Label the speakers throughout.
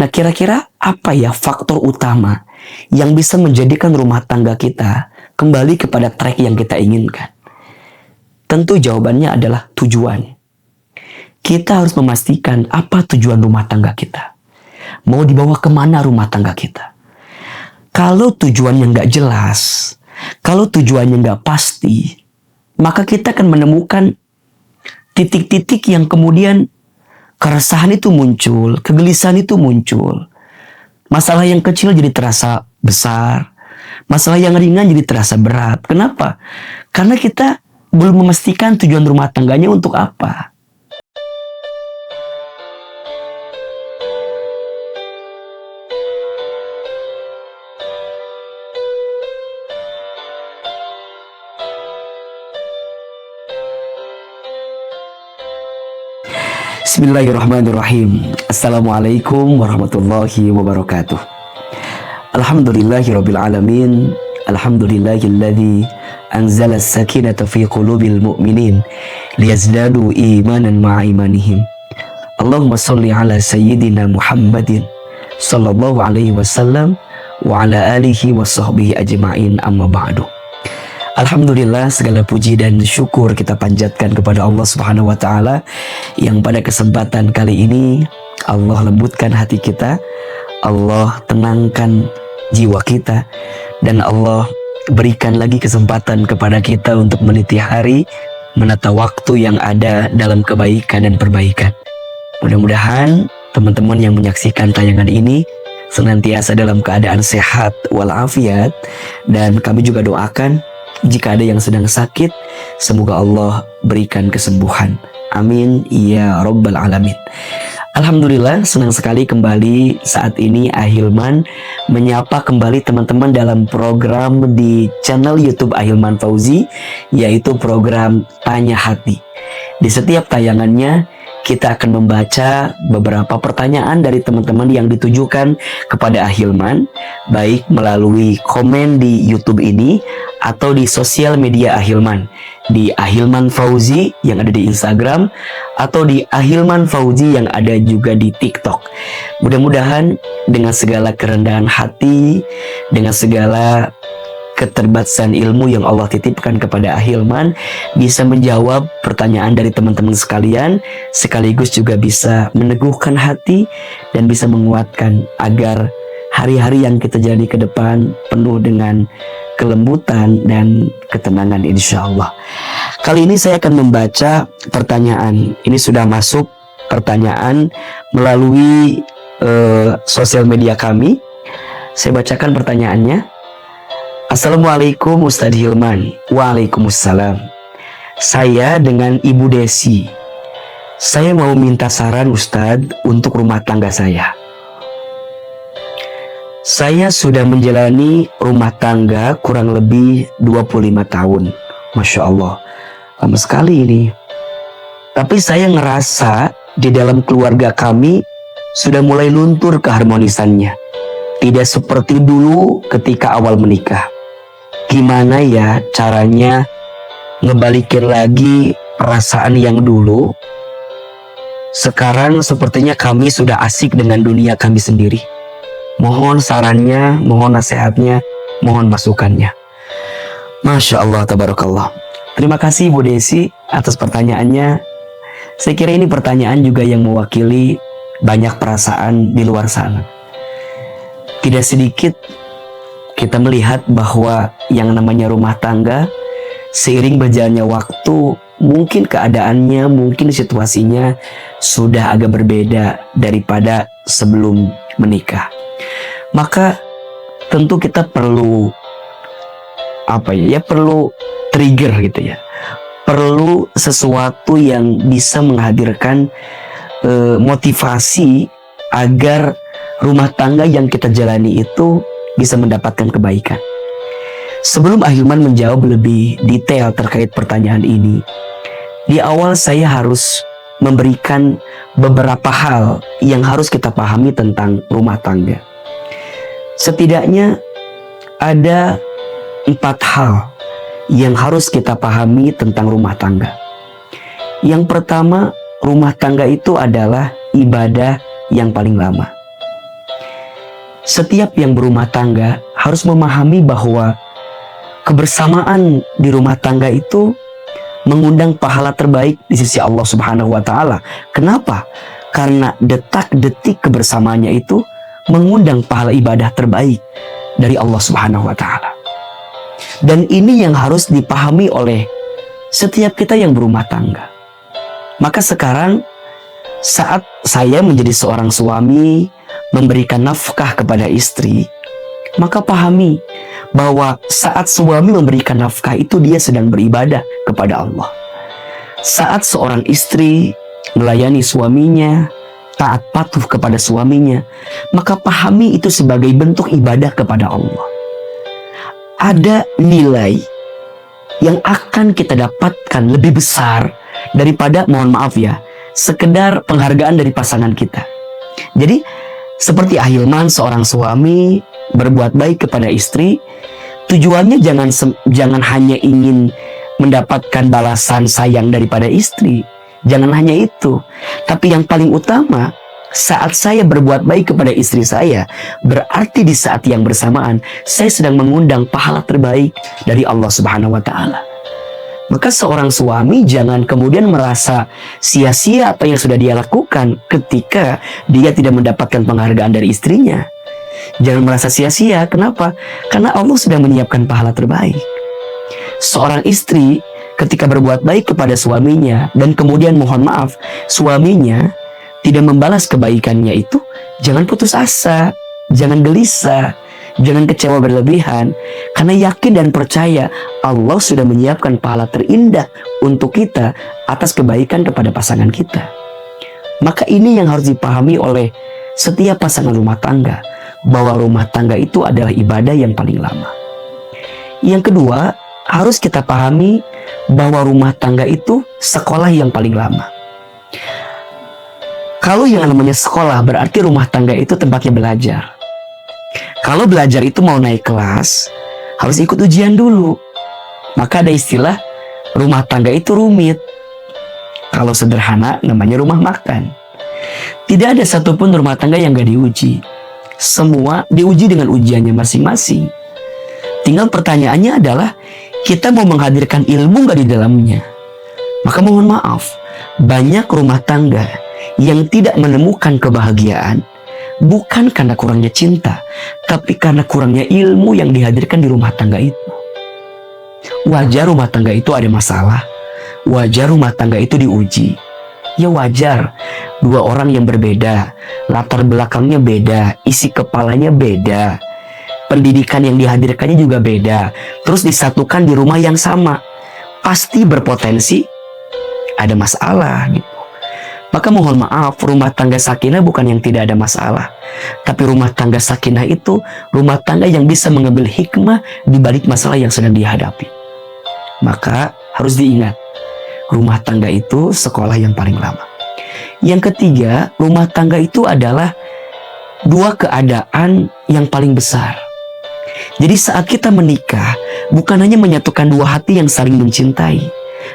Speaker 1: Nah, kira-kira apa ya faktor utama yang bisa menjadikan rumah tangga kita kembali kepada track yang kita inginkan? Tentu jawabannya adalah tujuan. Kita harus memastikan apa tujuan rumah tangga kita. Mau dibawa kemana rumah tangga kita? Kalau tujuannya nggak jelas, kalau tujuannya nggak pasti, maka kita akan menemukan titik-titik yang kemudian keresahan itu muncul, kegelisahan itu muncul. Masalah yang kecil jadi terasa besar, masalah yang ringan jadi terasa berat. Kenapa? Karena kita belum memastikan tujuan rumah tangganya untuk apa. Bismillahirrahmanirrahim. Assalamualaikum warahmatullahi wabarakatuh. Alhamdulillahirabbil alamin. Alhamdulillahilladzi anzala as-sakinata fi qulubil mu'minin liyazdadu imanan ma'a imanihim. Allahumma shalli ala sayyidina Muhammadin sallallahu alaihi wasallam wa ala alihi wa sahbihi ajma'in, amma ba'du. Alhamdulillah, segala puji dan syukur kita panjatkan kepada Allah Subhanahu wa taala yang pada kesempatan kali ini Allah lembutkan hati kita, Allah tenangkan jiwa kita, dan Allah berikan lagi kesempatan kepada kita untuk meniti hari, menata waktu yang ada dalam kebaikan dan perbaikan. Mudah-mudahan teman-teman yang menyaksikan tayangan ini senantiasa dalam keadaan sehat walafiat, dan kami juga doakan jika ada yang sedang sakit, semoga Allah berikan kesembuhan. Amin ya rabbal alamin. Alhamdulillah, senang sekali kembali saat ini Ahilman menyapa kembali teman-teman dalam program di channel YouTube Ahilman Fauzi, yaitu program Tanya Hati. Di setiap tayangannya kita akan membaca beberapa pertanyaan dari teman-teman yang ditujukan kepada Ahilman, baik melalui komen di YouTube ini atau di sosial media Ahilman, di Ahilman Fauzi yang ada di Instagram atau di Ahilman Fauzi yang ada juga di TikTok. Mudah-mudahan dengan segala kerendahan hati, dengan segala keterbatasan ilmu yang Allah titipkan kepada Ahilman, bisa menjawab pertanyaan dari teman-teman sekalian, sekaligus juga bisa meneguhkan hati dan bisa menguatkan agar hari-hari yang kita jalani ke depan penuh dengan kelembutan dan ketenangan, insya Allah. Kali ini saya akan membaca pertanyaan. Ini sudah masuk pertanyaan melalui sosial media kami. Saya bacakan pertanyaannya. Assalamualaikum Ustadz Hilman. Waalaikumsalam. Saya dengan Ibu Desi. Saya mau minta saran Ustadz untuk rumah tangga saya. Saya sudah menjalani rumah tangga kurang lebih 25 tahun. Masya Allah, lama sekali ini. Tapi saya ngerasa di dalam keluarga kami sudah mulai luntur keharmonisannya. Tidak seperti dulu ketika awal menikah. Gimana ya caranya ngebalikin lagi perasaan yang dulu? Sekarang sepertinya kami sudah asik dengan dunia kami sendiri. Mohon sarannya, mohon nasihatnya, mohon masukannya. Masya Allah, tabarakallah. Terima kasih Bu Desi atas pertanyaannya. Saya kira ini pertanyaan juga yang mewakili banyak perasaan di luar sana. Tidak sedikit kita melihat bahwa yang namanya rumah tangga, seiring berjalannya waktu, mungkin keadaannya, mungkin situasinya sudah agak berbeda daripada sebelum menikah. Maka tentu kita perlu perlu trigger gitu ya. Perlu sesuatu yang bisa menghadirkan motivasi agar rumah tangga yang kita jalani itu bisa mendapatkan kebaikan. Sebelum Ahilman menjawab lebih detail terkait pertanyaan ini, di awal saya harus memberikan beberapa hal yang harus kita pahami tentang rumah tangga. Setidaknya ada 4 hal yang harus kita pahami tentang rumah tangga. Yang pertama, rumah tangga itu adalah ibadah yang paling lama. setiap yang berumah tangga harus memahami bahwa kebersamaan di rumah tangga itu mengundang pahala terbaik di sisi Allah Subhanahu wa Ta'ala. Kenapa? Karena detak-detik kebersamaannya itu mengundang pahala ibadah terbaik dari Allah Subhanahu wa Ta'ala. Dan ini yang harus dipahami oleh setiap kita yang berumah tangga. Maka sekarang saat saya menjadi seorang suami, memberikan nafkah kepada istri, maka pahami bahwa saat suami memberikan nafkah itu dia sedang beribadah kepada Allah. Saat seorang istri melayani suaminya, taat patuh kepada suaminya, maka pahami itu sebagai bentuk ibadah kepada Allah. Ada nilai yang akan kita dapatkan lebih besar daripada, mohon maaf ya, sekedar penghargaan dari pasangan kita. Jadi seperti ahilman seorang suami berbuat baik kepada istri, tujuannya jangan hanya ingin mendapatkan balasan sayang daripada istri. Jangan hanya itu. Tapi yang paling utama, saat saya berbuat baik kepada istri saya, berarti di saat yang bersamaan saya sedang mengundang pahala terbaik dari Allah Subhanahu wa Ta'ala. Maka seorang suami jangan kemudian merasa sia-sia apa yang sudah dia lakukan ketika dia tidak mendapatkan penghargaan dari istrinya. Jangan merasa sia-sia. Kenapa? Karena Allah sudah menyiapkan pahala terbaik. Seorang istri ketika berbuat baik kepada suaminya dan kemudian mohon maaf, suaminya tidak membalas kebaikannya itu, jangan putus asa, jangan gelisah, jangan kecewa berlebihan, karena yakin dan percaya Allah sudah menyiapkan pahala terindah untuk kita atas kebaikan kepada pasangan kita. Maka ini yang harus dipahami oleh setiap pasangan rumah tangga, bahwa rumah tangga itu adalah ibadah yang paling lama. Yang kedua, harus kita pahami bahwa rumah tangga itu sekolah yang paling lama. Kalau yang namanya sekolah berarti rumah tangga itu tempatnya belajar. Kalau belajar itu mau naik kelas, harus ikut ujian dulu. Maka ada istilah rumah tangga itu rumit. Kalau sederhana namanya rumah makan. Tidak ada satupun rumah tangga yang gak diuji. Semua diuji dengan ujiannya masing-masing. Tinggal pertanyaannya adalah, kita mau menghadirkan ilmu gak di dalamnya? Maka mohon maaf, banyak rumah tangga yang tidak menemukan kebahagiaan bukan karena kurangnya cinta, tapi karena kurangnya ilmu yang dihadirkan di rumah tangga itu. Wajar rumah tangga itu ada masalah, wajar rumah tangga itu diuji. Ya wajar, dua orang yang berbeda, latar belakangnya beda, isi kepalanya beda, pendidikan yang dihadirkannya juga beda, terus disatukan di rumah yang sama, pasti berpotensi ada masalah gitu. Maka mohon maaf, rumah tangga sakinah bukan yang tidak ada masalah, tapi rumah tangga sakinah itu rumah tangga yang bisa mengambil hikmah di balik masalah yang sedang dihadapi. Maka harus diingat, rumah tangga itu sekolah yang paling lama. Yang ketiga, rumah tangga itu adalah dua keadaan yang paling besar. Jadi saat kita menikah, bukan hanya menyatukan dua hati yang saling mencintai,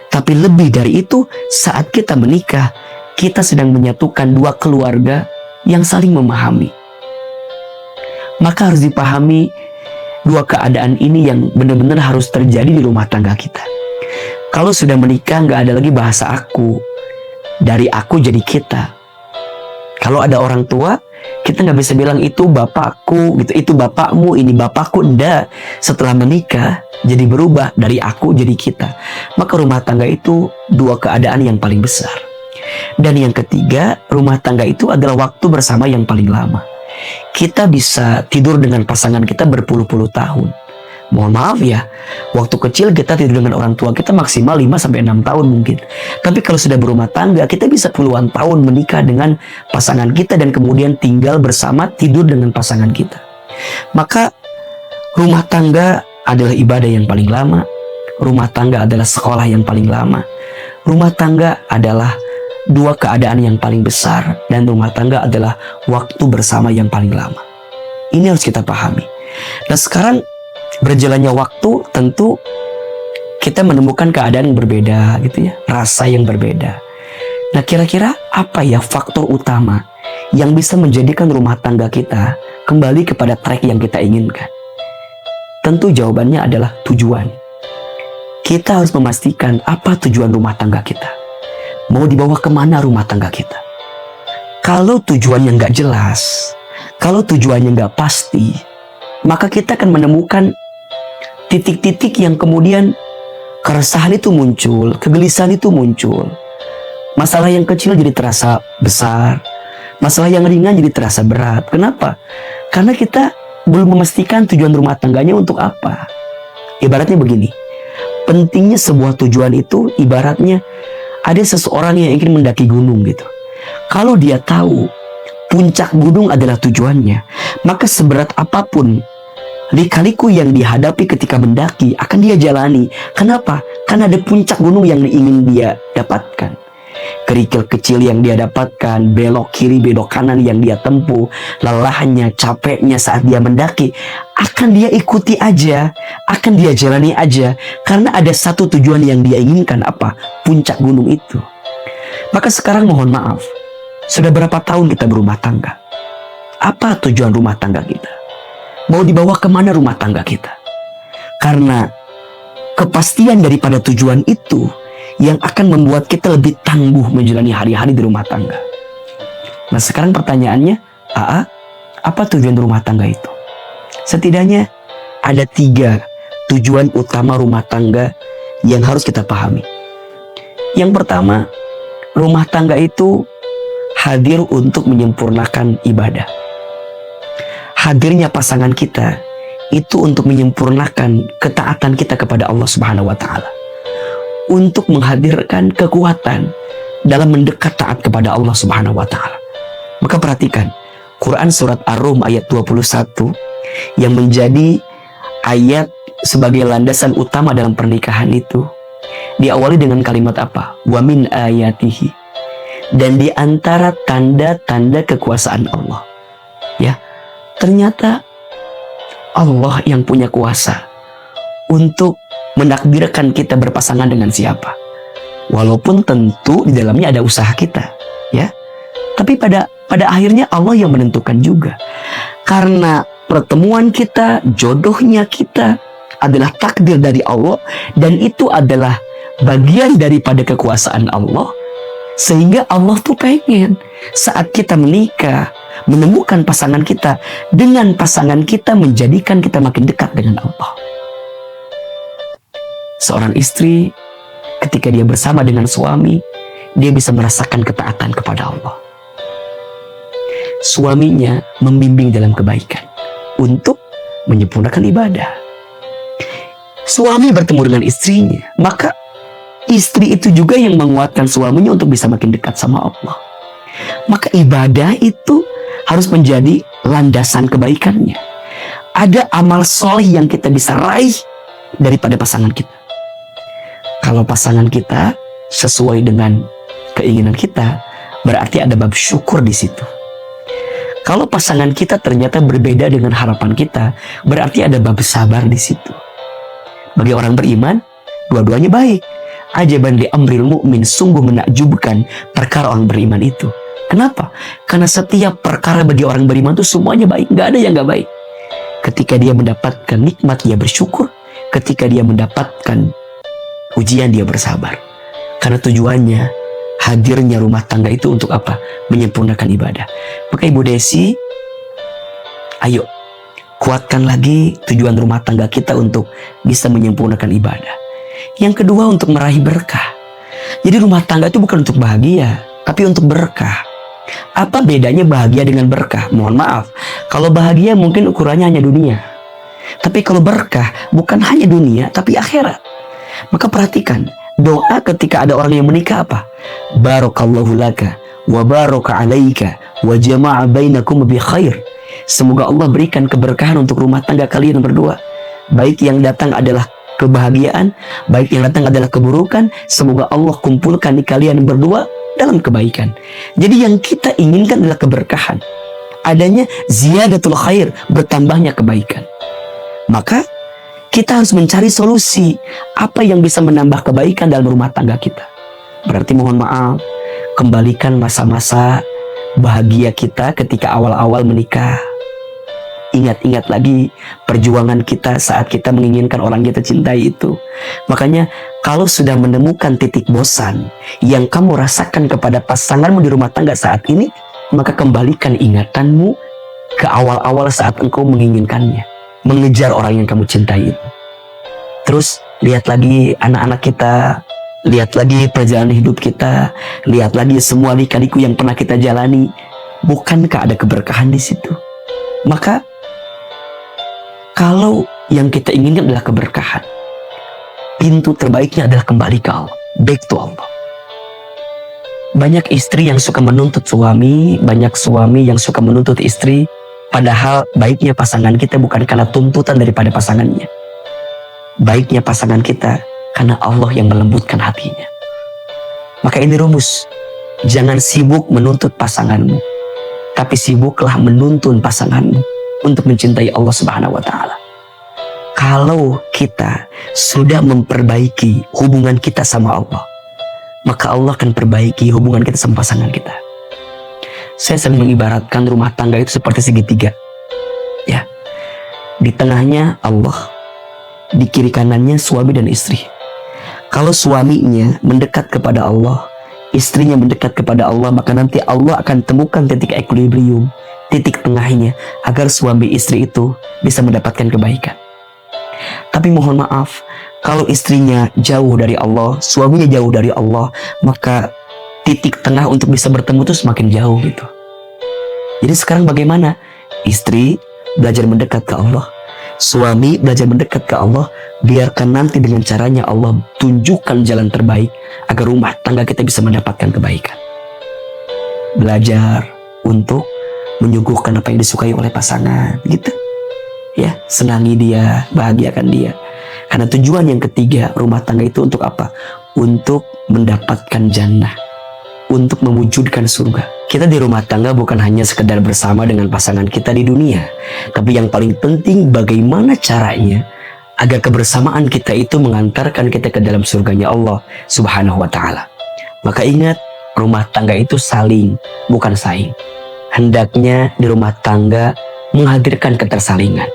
Speaker 1: tapi lebih dari itu, saat kita menikah, kita sedang menyatukan dua keluarga yang saling memahami. Maka harus dipahami dua keadaan ini yang benar-benar harus terjadi di rumah tangga kita. Kalau sudah menikah, nggak ada lagi bahasa aku, dari aku jadi kita. Kalau ada orang tua, kita nggak bisa bilang itu bapakku, gitu, itu bapakmu, ini bapakku. Enggak. Setelah menikah, jadi berubah dari aku jadi kita. Maka rumah tangga itu dua keadaan yang paling besar. Dan yang ketiga, rumah tangga itu adalah waktu bersama yang paling lama. Kita bisa tidur dengan pasangan kita berpuluh-puluh tahun. Mohon maaf ya, waktu kecil kita tidur dengan orang tua kita maksimal 5-6 tahun mungkin. Tapi kalau sudah berumah tangga, kita bisa puluhan tahun menikah dengan pasangan kita dan kemudian tinggal bersama, tidur dengan pasangan kita. Maka rumah tangga adalah ibadah yang paling lama. Rumah tangga adalah sekolah yang paling lama. Rumah tangga adalah dua keadaan yang paling besar, dan rumah tangga adalah waktu bersama yang paling lama. Ini harus kita pahami. Nah sekarang berjalannya waktu, tentu kita menemukan keadaan yang berbeda gitu ya, rasa yang berbeda. Nah kira-kira apa ya faktor utama yang bisa menjadikan rumah tangga kita kembali kepada track yang kita inginkan? Tentu jawabannya adalah tujuan. Kita harus memastikan apa tujuan rumah tangga kita. Mau dibawa kemana rumah tangga kita? Kalau tujuannya nggak jelas, kalau tujuannya nggak pasti, maka kita akan menemukan titik-titik yang kemudian keresahan itu muncul, kegelisahan itu muncul. Masalah yang kecil jadi terasa besar, masalah yang ringan jadi terasa berat. Kenapa? Karena kita belum memastikan tujuan rumah tangganya untuk apa. Ibaratnya begini, pentingnya sebuah tujuan itu ibaratnya ada seseorang yang ingin mendaki gunung gitu. Kalau dia tahu puncak gunung adalah tujuannya, maka seberat apapun lika-liku yang dihadapi ketika mendaki akan dia jalani. Kenapa? Karena ada puncak gunung yang ingin dia dapatkan. Kerikil kecil yang dia dapatkan, belok kiri, belok kanan yang dia tempuh, lelahnya, capeknya saat dia mendaki, akan dia ikuti aja, akan dia jalani aja, karena ada satu tujuan yang dia inginkan, apa? Puncak gunung itu. Maka sekarang mohon maaf, sudah berapa tahun kita berumah tangga? Apa tujuan rumah tangga kita? Mau dibawa kemana rumah tangga kita? Karena kepastian daripada tujuan itu yang akan membuat kita lebih tangguh menjalani hari-hari di rumah tangga. Nah sekarang pertanyaannya, apa tujuan rumah tangga itu? Setidaknya ada 3 tujuan utama rumah tangga yang harus kita pahami. Yang pertama, rumah tangga itu hadir untuk menyempurnakan ibadah. Hadirnya pasangan kita itu untuk menyempurnakan ketaatan kita kepada Allah Subhanahu wa taala. Untuk menghadirkan kekuatan dalam mendekat taat kepada Allah Subhanahu wa taala. Maka perhatikan Quran surat Ar-Rum ayat 21 yang menjadi ayat sebagai landasan utama dalam pernikahan itu diawali dengan kalimat apa? Wa min ayatihi. Dan di antara tanda-tanda kekuasaan Allah. Ya, ternyata Allah yang punya kuasa untuk menakdirkan kita berpasangan dengan siapa. Walaupun tentu di dalamnya ada usaha kita, ya. Tapi pada akhirnya Allah yang menentukan juga. Karena pertemuan kita, jodohnya kita adalah takdir dari Allah dan itu adalah bagian daripada kekuasaan Allah. Sehingga Allah tuh pengen saat kita menikah, menemukan pasangan kita, dengan pasangan kita menjadikan kita makin dekat dengan Allah. Seorang istri ketika dia bersama dengan suami, dia bisa merasakan ketaatan kepada Allah. Suaminya membimbing dalam kebaikan untuk menyempurnakan ibadah. Suami bertemu dengan istrinya, maka istri itu juga yang menguatkan suaminya untuk bisa makin dekat sama Allah. Maka ibadah itu harus menjadi landasan kebaikannya. Ada amal soleh yang kita bisa raih daripada pasangan kita. Kalau pasangan kita sesuai dengan keinginan kita, berarti ada bab syukur di situ. Kalau pasangan kita ternyata berbeda dengan harapan kita, berarti ada bab sabar di situ. Bagi orang beriman, dua-duanya baik. Ajaban li amril mu'min, sungguh menakjubkan perkara orang beriman itu. Kenapa? Karena setiap perkara bagi orang beriman itu semuanya baik, nggak ada yang nggak baik. Ketika dia mendapatkan nikmat, dia bersyukur. Ketika dia mendapatkan ujian, dia bersabar. Karena tujuannya, hadirnya rumah tangga itu untuk apa? Menyempurnakan ibadah. Maka Ibu Desi, ayo kuatkan lagi tujuan rumah tangga kita untuk bisa menyempurnakan ibadah. Yang kedua, untuk meraih berkah. Jadi rumah tangga itu bukan untuk bahagia, tapi untuk berkah. Apa bedanya bahagia dengan berkah? Mohon maaf, kalau bahagia mungkin ukurannya hanya dunia. Tapi kalau berkah bukan hanya dunia, tapi akhirat. Maka perhatikan, doa ketika ada orang yang menikah apa? Barakallahu laka wa baraka alaika wa jama'a bainakum bi khair. Semoga Allah berikan keberkahan untuk rumah tangga kalian berdua. Baik yang datang adalah kebahagiaan, baik yang datang adalah keburukan. Semoga Allah kumpulkan di kalian berdua dalam kebaikan. Jadi yang kita inginkan adalah keberkahan. Adanya ziyadatul khair, bertambahnya kebaikan. Maka kita harus mencari solusi apa yang bisa menambah kebaikan dalam rumah tangga kita. Berarti mohon maaf, kembalikan masa-masa bahagia kita ketika awal-awal menikah. Ingat-ingat lagi perjuangan kita saat kita menginginkan orang kita cintai itu. Makanya kalau sudah menemukan titik bosan yang kamu rasakan kepada pasanganmu di rumah tangga saat ini, maka kembalikan ingatanmu ke awal-awal saat engkau menginginkannya, mengejar orang yang kamu cintai itu. Terus lihat lagi anak-anak kita, lihat lagi perjalanan hidup kita, lihat lagi semua lika-liku yang pernah kita jalani. Bukankah ada keberkahan di situ? Maka kalau yang kita inginkan adalah keberkahan, pintu terbaiknya adalah kembali ke Allah, back to Allah. Banyak istri yang suka menuntut suami, banyak suami yang suka menuntut istri, padahal baiknya pasangan kita bukan karena tuntutan daripada pasangannya. Baiknya pasangan kita karena Allah yang melembutkan hatinya. Maka ini rumus, jangan sibuk menuntut pasanganmu, tapi sibuklah menuntun pasanganmu untuk mencintai Allah Subhanahu wa Ta'ala. Kalau kita sudah memperbaiki hubungan kita sama Allah, maka Allah akan perbaiki hubungan kita sama pasangan kita. Saya sering mengibaratkan rumah tangga itu seperti segitiga. Ya, di tengahnya Allah, di kiri kanannya suami dan istri. Kalau suaminya mendekat kepada Allah, istrinya mendekat kepada Allah, maka nanti Allah akan temukan titik equilibrium, titik tengahnya, agar suami istri itu bisa mendapatkan kebaikan. Tapi mohon maaf, kalau istrinya jauh dari Allah, suaminya jauh dari Allah, maka titik tengah untuk bisa bertemu itu semakin jauh gitu. Jadi sekarang bagaimana? Istri belajar mendekat ke Allah, suami belajar mendekat ke Allah. Biarkan nanti dengan caranya Allah tunjukkan jalan terbaik agar rumah tangga kita bisa mendapatkan kebaikan. Belajar untuk menyuguhkan apa yang disukai oleh pasangan, gitu. Ya, senangi dia, bahagiakan dia. Karena tujuan yang ketiga rumah tangga itu untuk apa? Untuk mendapatkan jannah, untuk mewujudkan surga. Kita di rumah tangga bukan hanya sekedar bersama dengan pasangan kita di dunia, tapi yang paling penting bagaimana caranya agar kebersamaan kita itu mengantarkan kita ke dalam surganya Allah Subhanahu wa Ta'ala. Maka ingat, rumah tangga itu saling, bukan saing. Hendaknya di rumah tangga menghadirkan ketersalingan.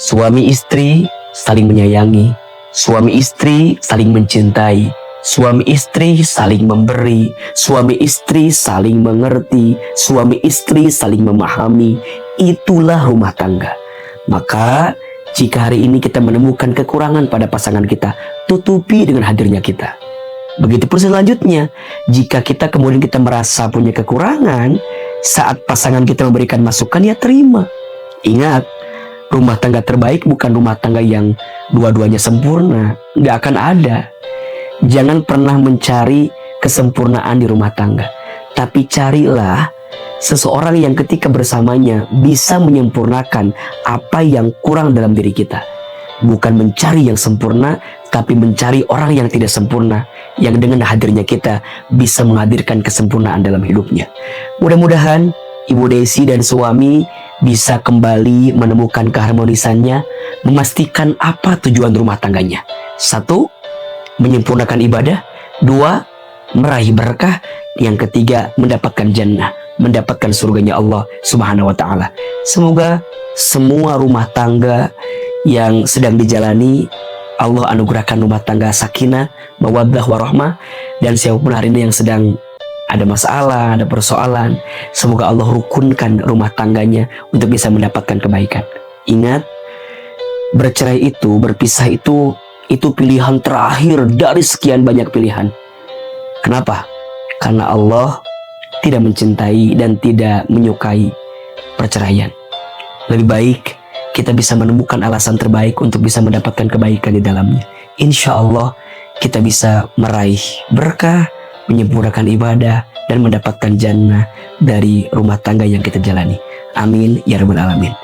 Speaker 1: Suami istri saling menyayangi, suami istri saling mencintai, suami istri saling memberi, suami istri saling mengerti, suami istri saling memahami. Itulah rumah tangga. Maka jika hari ini kita menemukan kekurangan pada pasangan kita, tutupi dengan hadirnya kita. Begitupun selanjutnya, jika kita kemudian kita merasa punya kekurangan, saat pasangan kita memberikan masukan, ya terima. Ingat, rumah tangga terbaik bukan rumah tangga yang dua-duanya sempurna. Nggak akan ada. Jangan pernah mencari kesempurnaan di rumah tangga, tapi carilah seseorang yang ketika bersamanya bisa menyempurnakan apa yang kurang dalam diri kita. Bukan mencari yang sempurna, tapi mencari orang yang tidak sempurna, yang dengan hadirnya kita bisa menghadirkan kesempurnaan dalam hidupnya. Mudah-mudahan Ibu Desi dan suami bisa kembali menemukan keharmonisannya, memastikan apa tujuan rumah tangganya. 1, menyempurnakan ibadah. 2, meraih berkah. Yang ketiga, mendapatkan jannah, mendapatkan surganya Allah Subhanahu wa Ta'ala. Semoga semua rumah tangga yang sedang dijalani, Allah anugerahkan rumah tangga sakinah, mawaddah, warahmah. Dan siapapun hari ini yang sedang ada masalah, ada persoalan, semoga Allah rukunkan rumah tangganya untuk bisa mendapatkan kebaikan. Ingat, bercerai itu, berpisah itu pilihan terakhir dari sekian banyak pilihan. Kenapa? Karena Allah tidak mencintai dan tidak menyukai perceraian. Lebih baik kita bisa menemukan alasan terbaik untuk bisa mendapatkan kebaikan di dalamnya. Insya Allah kita bisa meraih berkah, menyempurnakan ibadah, dan mendapatkan jannah dari rumah tangga yang kita jalani. Amin ya rabbal alamin.